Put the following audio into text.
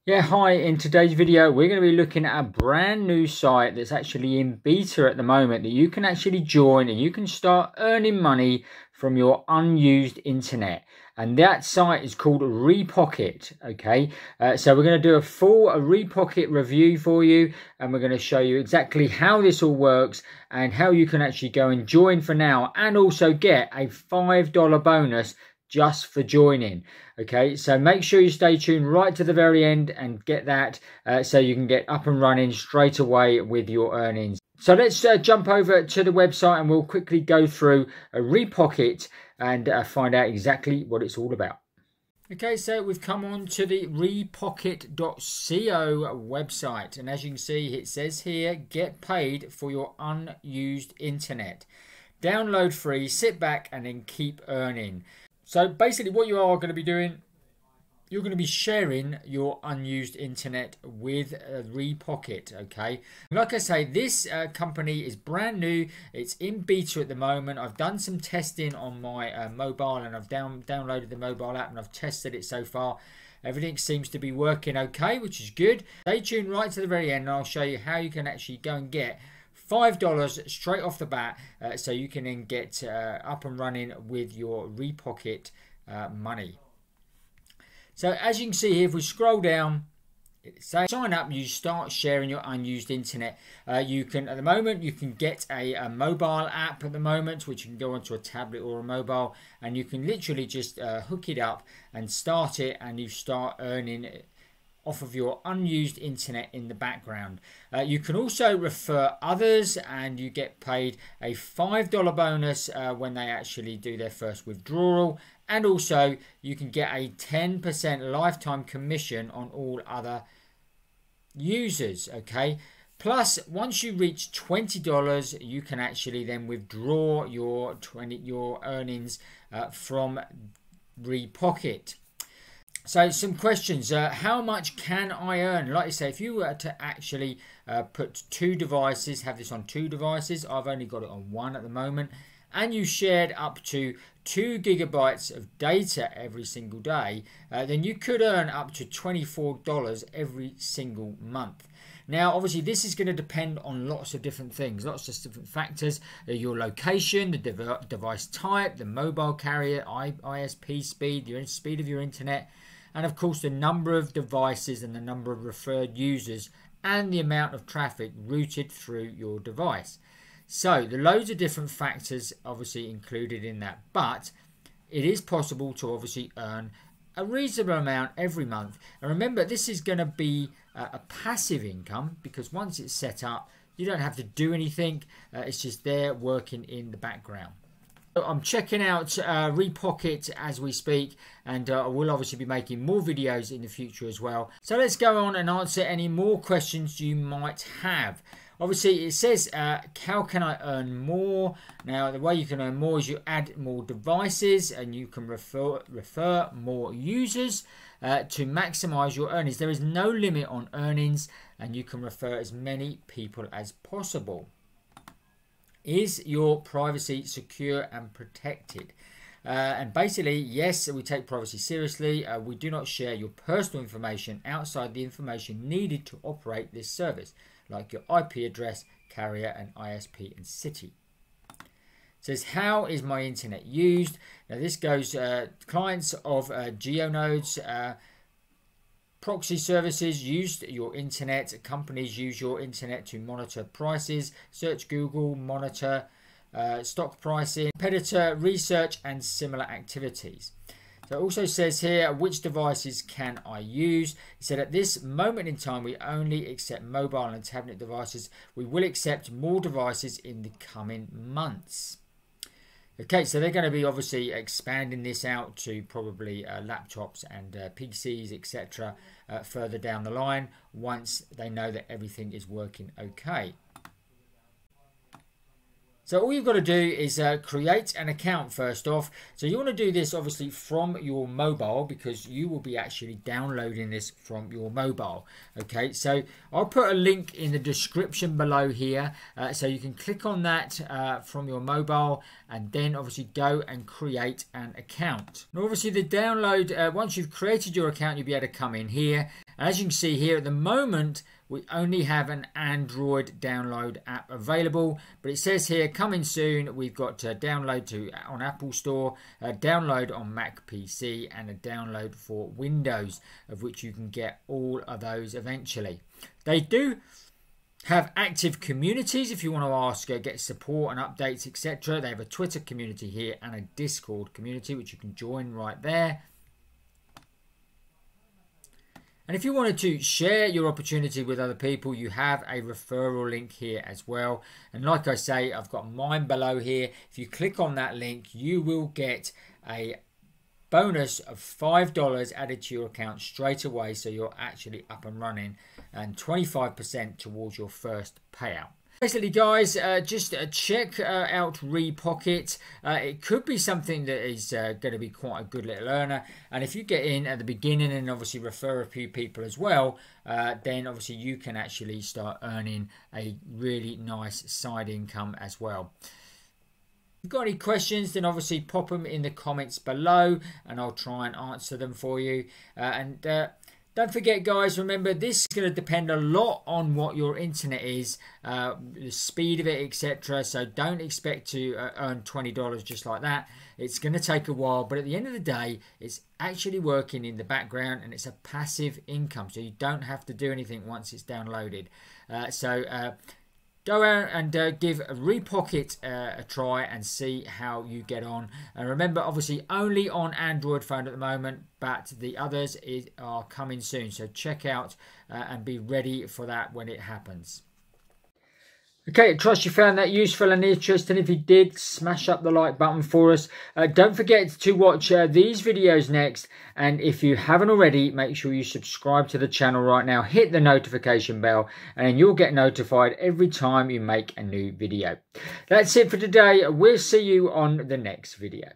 Yeah, hi. In today's video, we're going to be looking at a brand new site that's actually in beta at the moment that you can actually join and you can start earning money from your unused internet. And that site is called RePocket. Okay, so we're going to do a full RePocket review for you, and we're going to show you exactly how this all works and how you can actually go and join for now and also get a $5 bonus just for joining. Okay, so make sure you stay tuned right to the very end and get that so you can get up and running straight away with your earnings. So let's jump over to the website and we'll quickly go through a RePocket and find out exactly what it's all about. Okay, so we've come on to the repocket.co website, and as you can see, it says here, get paid for your unused internet. Download free, sit back, and then keep earning. So basically what you are going to be doing, you're going to be sharing your unused internet with RePocket, okay? Like I say, this company is brand new. It's in beta at the moment. I've done some testing on my mobile, and I've downloaded the mobile app and I've tested it so far. Everything seems to be working okay, which is good. Stay tuned right to the very end and I'll show you how you can actually go and get $5 straight off the bat, so you can then get up and running with your RePocket money. So as you can see here, if we scroll down, say sign up, you start sharing your unused internet. You can, at the moment, you can get a mobile app at the moment, which you can go onto a tablet or a mobile, and you can literally just hook it up and start it, and you start earning off of your unused internet in the background. You can also refer others and you get paid a $5 bonus when they actually do their first withdrawal, and also you can get a 10% lifetime commission on all other users. Okay, plus once you reach $20 you can actually then withdraw your earnings from RePocket. So some questions, how much can I earn? Like I say, if you were to actually put two devices, have this on two devices, I've only got it on one at the moment, and you shared up to 2 gigabytes of data every single day, then you could earn up to $24 every single month. Now, obviously, this is going to depend on lots of different things, lots of different factors. Your location, the device type, the mobile carrier, ISP speed, the speed of your internet, and of course the number of devices and the number of referred users and the amount of traffic routed through your device. So there are loads of different factors obviously included in that, but it is possible to obviously earn a reasonable amount every month. And remember, this is going to be a passive income, because once it's set up you don't have to do anything, it's just there working in the background. I'm checking out RePocket as we speak, and I will obviously be making more videos in the future as well. So let's go on and answer any more questions you might have. Obviously it says how can I earn more? Now the way you can earn more is you add more devices and you can refer more users to maximize your earnings. There is no limit on earnings and you can refer as many people as possible. Is your privacy secure and protected? And basically, yes, we take privacy seriously. We do not share your personal information outside the information needed to operate this service, like your IP address, carrier, and ISP and city. It says, how is my internet used? Now this goes clients of GeoNodes, proxy services use your internet. Companies use your internet to monitor prices, search Google, monitor stock pricing, competitor research, and similar activities. So it also says here, which devices can I use? It said at this moment in time we only accept mobile and tablet devices. We will accept more devices in the coming months. Okay, so they're going to be obviously expanding this out to probably laptops and PCs, etc. Further down the line, once they know that everything is working okay. So all you've got to do is create an account first off. So you want to do this obviously from your mobile, because you will be actually downloading this from your mobile. Okay, so I'll put a link in the description below here, so you can click on that from your mobile, and then obviously go and create an account. Now obviously the download, once you've created your account, you'll be able to come in here. And as you can see here at the moment, we only have an Android download app available, but it says here coming soon. We've got download on Apple Store, download on Mac PC, and a download for Windows, of which you can get all of those eventually. They do have active communities if you want to ask, get support and updates, etc. They have a Twitter community here and a Discord community, which you can join right there. And if you wanted to share your opportunity with other people, you have a referral link here as well. And like I say, I've got mine below here. If you click on that link, you will get a bonus of $5 added to your account straight away. So you're actually up and running, and 25% towards your first payout. Basically, guys, just check out RePocket. It could be something that is going to be quite a good little earner. And if you get in at the beginning and obviously refer a few people as well, then obviously you can actually start earning a really nice side income as well. If you've got any questions, then obviously pop them in the comments below and I'll try and answer them for you. Don't forget, guys, remember this is going to depend a lot on what your internet is, the speed of it, etc. So don't expect to earn $20 just like that. It's going to take a while, but at the end of the day, it's actually working in the background and it's a passive income. So you don't have to do anything once it's downloaded. Go out and give RePocket a try and see how you get on. And remember, obviously only on Android phone at the moment, but the others are coming soon. So check out and be ready for that when it happens. Okay, trust you found that useful and interesting. If you did, smash up the like button for us. Don't forget to watch these videos next. And if you haven't already, make sure you subscribe to the channel right now. Hit the notification bell and you'll get notified every time you make a new video. That's it for today. We'll see you on the next video.